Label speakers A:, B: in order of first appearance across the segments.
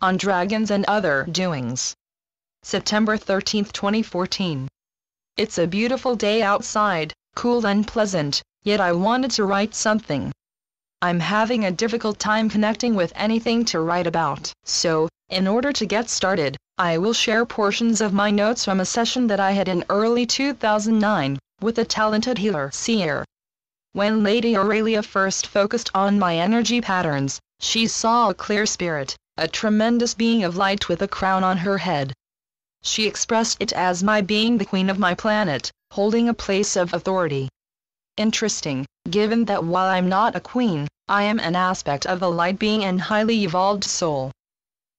A: on dragons and other doings. September 13, 2014. It's a beautiful day outside, cool and pleasant, yet I wanted to write something. I'm having a difficult time connecting with anything to write about. So, in order to get started, I will share portions of my notes from a session that I had in early 2009, with a talented healer seer. When Lady Aurelia first focused on my energy patterns, she saw a clear spirit, a tremendous being of light with a crown on her head. She expressed it as my being the queen of my planet, holding a place of authority. Interesting, given that while I'm not a queen, I am an aspect of a light being and highly evolved soul.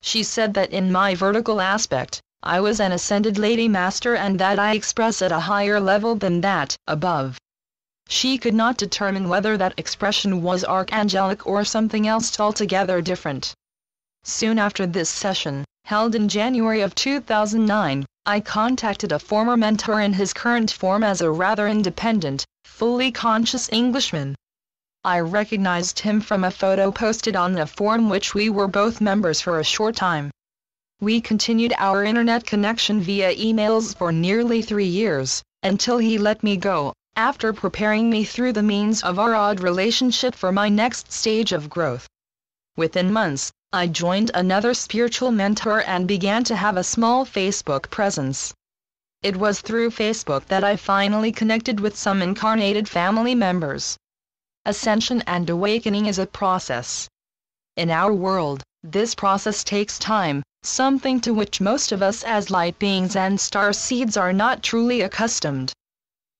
A: She said that in my vertical aspect, I was an ascended Lady Master and that I express at a higher level than that above. She could not determine whether that expression was archangelic or something else altogether different. Soon after this session, held in January of 2009, I contacted a former mentor in his current form as a rather independent, fully conscious Englishman. I recognized him from a photo posted on a forum which we were both members for a short time. We continued our internet connection via emails for nearly 3 years, until he let me go, after preparing me through the means of our odd relationship for my next stage of growth. Within months, I joined another spiritual mentor and began to have a small Facebook presence. It was through Facebook that I finally connected with some incarnated family members. Ascension and awakening is a process. In our world, this process takes time, something to which most of us as light beings and star seeds are not truly accustomed.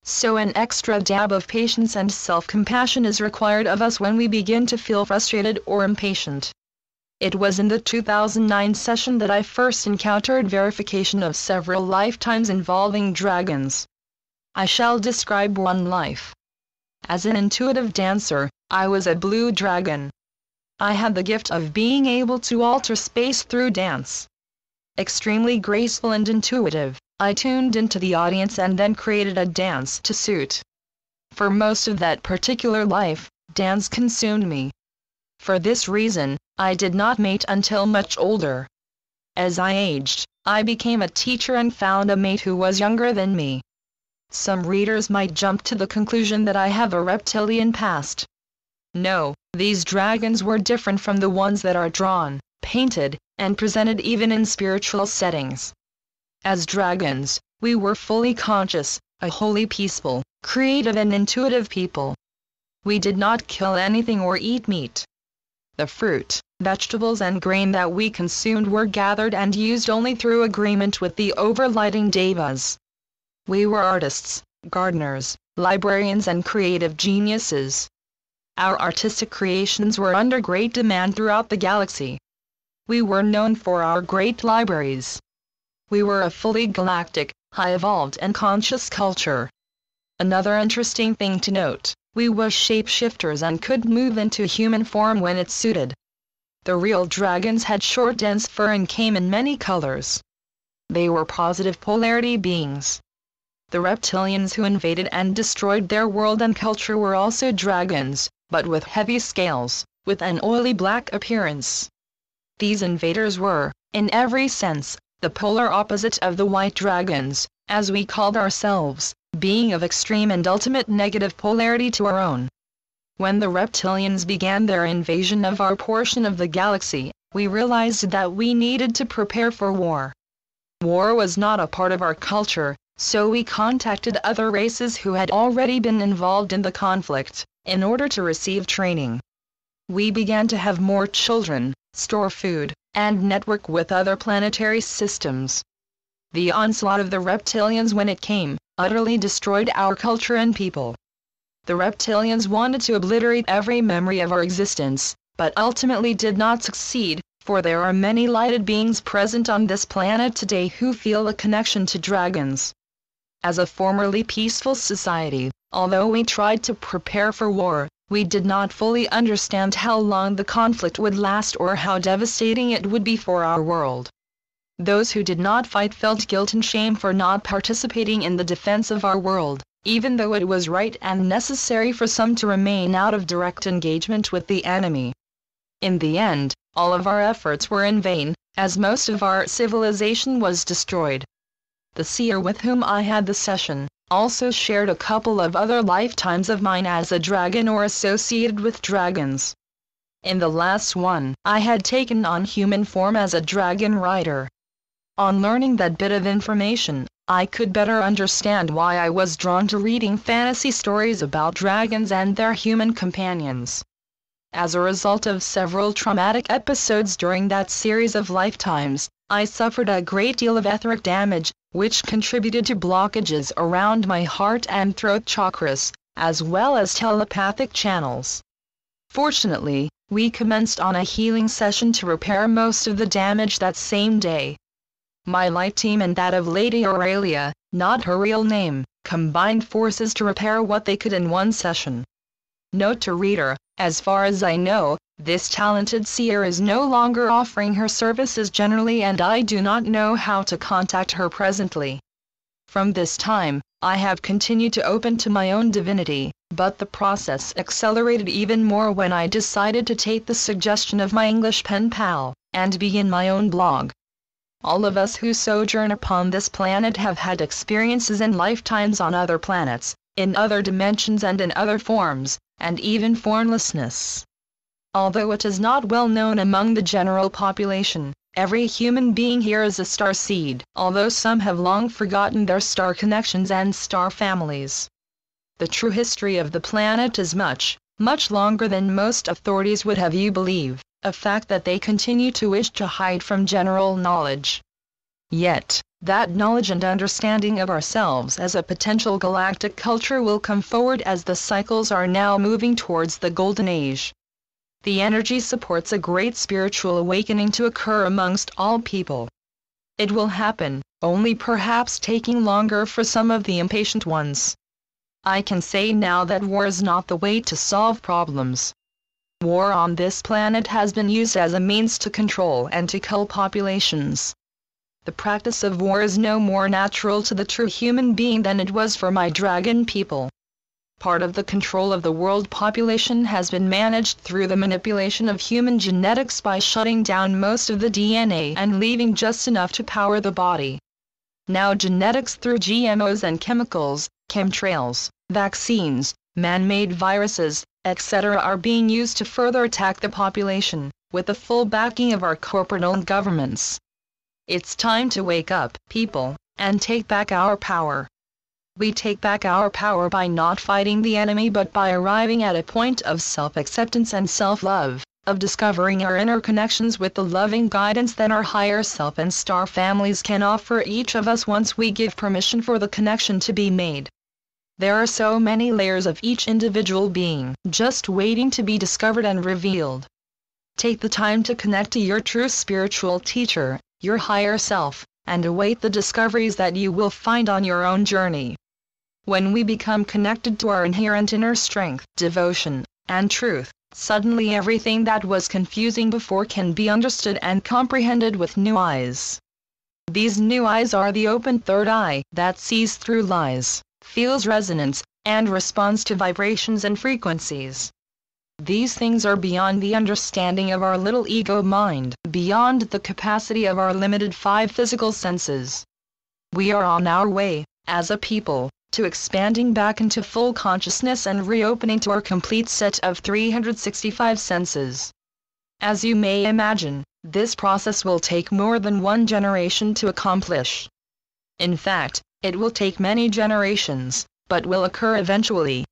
A: So an extra dab of patience and self-compassion is required of us when we begin to feel frustrated or impatient. It was in the 2009 session that I first encountered verification of several lifetimes involving dragons. I shall describe one life. As an intuitive dancer, I was a blue dragon. I had the gift of being able to alter space through dance. Extremely graceful and intuitive, I tuned into the audience and then created a dance to suit. For most of that particular life, dance consumed me. For this reason, I did not mate until much older. As I aged, I became a teacher and found a mate who was younger than me. Some readers might jump to the conclusion that I have a reptilian past. No, these dragons were different from the ones that are drawn, painted, and presented even in spiritual settings. As dragons, we were fully conscious, a wholly peaceful, creative and intuitive people. We did not kill anything or eat meat. The fruit, vegetables and grain that we consumed were gathered and used only through agreement with the overlighting devas. We were artists, gardeners, librarians and creative geniuses. Our artistic creations were under great demand throughout the galaxy. We were known for our great libraries. We were a fully galactic, high-evolved and conscious culture. Another interesting thing to note, we were shapeshifters and could move into human form when it suited. The real dragons had short dense fur and came in many colors. They were positive polarity beings. The reptilians who invaded and destroyed their world and culture were also dragons, but with heavy scales, with an oily black appearance. These invaders were, in every sense, the polar opposite of the white dragons, as we called ourselves, being of extreme and ultimate negative polarity to our own. When the reptilians began their invasion of our portion of the galaxy, we realized that we needed to prepare for war. War was not a part of our culture, so we contacted other races who had already been involved in the conflict, in order to receive training. We began to have more children, store food, and network with other planetary systems. The onslaught of the reptilians when it came, utterly destroyed our culture and people. The reptilians wanted to obliterate every memory of our existence, but ultimately did not succeed, for there are many lighted beings present on this planet today who feel a connection to dragons. As a formerly peaceful society, although we tried to prepare for war, we did not fully understand how long the conflict would last or how devastating it would be for our world. Those who did not fight felt guilt and shame for not participating in the defense of our world, even though it was right and necessary for some to remain out of direct engagement with the enemy. In the end, All of our efforts were in vain, as most of our civilization was destroyed. The seer with whom I had the session also shared a couple of other lifetimes of mine as a dragon or associated with dragons. In the last one, I had taken on human form as a dragon rider. On learning that bit of information, I could better understand why I was drawn to reading fantasy stories about dragons and their human companions. As a result of several traumatic episodes during that series of lifetimes, I suffered a great deal of etheric damage, which contributed to blockages around my heart and throat chakras, as well as telepathic channels. Fortunately, we commenced on a healing session to repair most of the damage that same day. My light team and that of Lady Aurelia, not her real name, combined forces to repair what they could in one session. Note to reader, as far as I know, this talented seer is no longer offering her services generally, and I do not know how to contact her presently. From this time, I have continued to open to my own divinity, but the process accelerated even more when I decided to take the suggestion of my English pen pal, and begin my own blog. All of us who sojourn upon this planet have had experiences in lifetimes on other planets, in other dimensions and in other forms, and even formlessness. Although it is not well known among the general population, every human being here is a star seed, although some have long forgotten their star connections and star families. The true history of the planet is much, much longer than most authorities would have you believe, a fact that they continue to wish to hide from general knowledge. Yet, that knowledge and understanding of ourselves as a potential galactic culture will come forward as the cycles are now moving towards the Golden Age. The energy supports a great spiritual awakening to occur amongst all people. It will happen, only perhaps taking longer for some of the impatient ones. I can say now that war is not the way to solve problems. War on this planet has been used as a means to control and to kill populations. The practice of war is no more natural to the true human being than it was for my dragon people. Part of the control of the world population has been managed through the manipulation of human genetics by shutting down most of the DNA and leaving just enough to power the body. Now genetics through GMOs and chemicals, chemtrails, vaccines, man-made viruses, etc. are being used to further attack the population, with the full backing of our corporate-owned governments. It's time to wake up, people, and take back our power. We take back our power by not fighting the enemy but by arriving at a point of self-acceptance and self-love, of discovering our inner connections with the loving guidance that our higher self and star families can offer each of us once we give permission for the connection to be made. There are so many layers of each individual being, just waiting to be discovered and revealed. Take the time to connect to your true spiritual teacher, your higher self, and await the discoveries that you will find on your own journey. When we become connected to our inherent inner strength, devotion, and truth, suddenly everything that was confusing before can be understood and comprehended with new eyes. These new eyes are the open third eye that sees through lies, feels resonance, and responds to vibrations and frequencies. These things are beyond the understanding of our little ego mind, beyond the capacity of our limited 5 physical senses. We are on our way, as a people, to expanding back into full consciousness and reopening to our complete set of 365 senses. As you may imagine, this process will take more than one generation to accomplish. In fact, it will take many generations, but will occur eventually.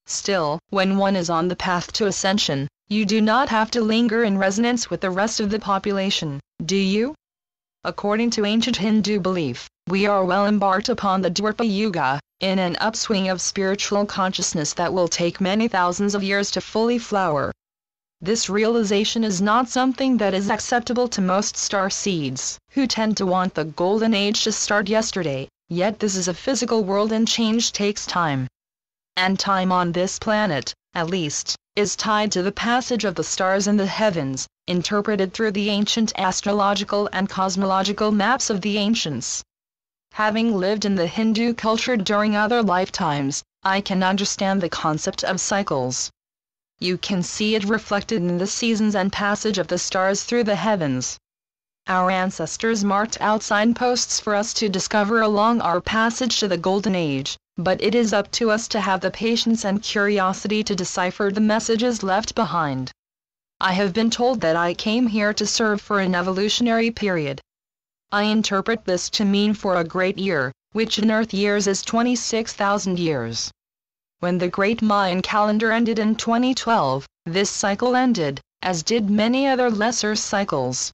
A: Still, when one is on the path to ascension, you do not have to linger in resonance with the rest of the population, do you? According to ancient Hindu belief, we are well embarked upon the Dwapara Yuga, in an upswing of spiritual consciousness that will take many thousands of years to fully flower. This realization is not something that is acceptable to most star seeds, who tend to want the golden age to start yesterday, yet this is a physical world and change takes time. And time on this planet, at least, is tied to the passage of the stars in the heavens, interpreted through the ancient astrological and cosmological maps of the ancients. Having lived in the Hindu culture during other lifetimes, I can understand the concept of cycles. You can see it reflected in the seasons and passage of the stars through the heavens. Our ancestors marked out signposts for us to discover along our passage to the Golden Age, but it is up to us to have the patience and curiosity to decipher the messages left behind. I have been told that I came here to serve for an evolutionary period. I interpret this to mean for a great year, which in Earth years is 26,000 years. When the great Mayan calendar ended in 2012, this cycle ended, as did many other lesser cycles.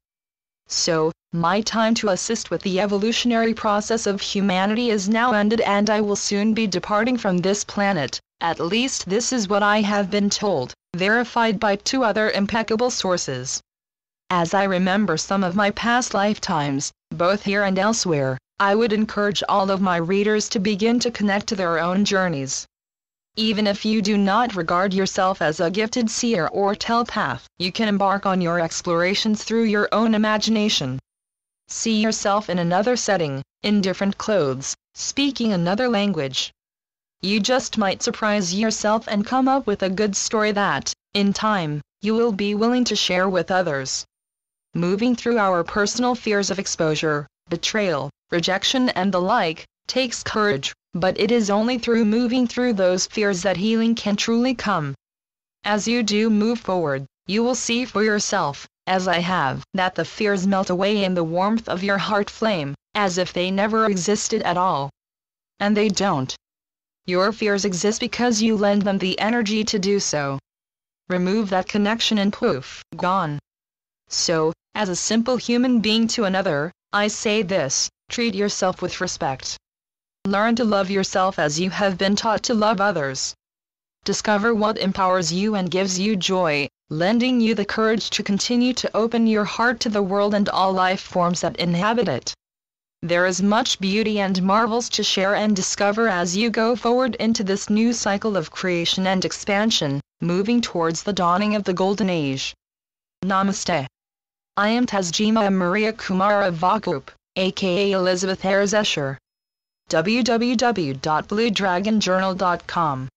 A: So, my time to assist with the evolutionary process of humanity is now ended and I will soon be departing from this planet. At least this is what I have been told, verified by 2 other impeccable sources. As I remember some of my past lifetimes, both here and elsewhere, I would encourage all of my readers to begin to connect to their own journeys. Even if you do not regard yourself as a gifted seer or telepath, you can embark on your explorations through your own imagination. See yourself in another setting, in different clothes, speaking another language. You just might surprise yourself and come up with a good story that, in time, you will be willing to share with others. Moving through our personal fears of exposure, betrayal, rejection and the like, takes courage, but it is only through moving through those fears that healing can truly come. As you do move forward, you will see for yourself, as I have, that the fears melt away in the warmth of your heart flame, as if they never existed at all. And they don't. Your fears exist because you lend them the energy to do so. Remove that connection and poof, gone. So, as a simple human being to another, I say this: treat yourself with respect. Learn to love yourself as you have been taught to love others. Discover what empowers you and gives you joy, lending you the courage to continue to open your heart to the world and all life forms that inhabit it. There is much beauty and marvels to share and discover as you go forward into this new cycle of creation and expansion, moving towards the dawning of the Golden Age. Namaste. I am Tazjima Maria Kumara Vakup, aka Elizabeth Ayres Escher. www.bluedragonjournal.com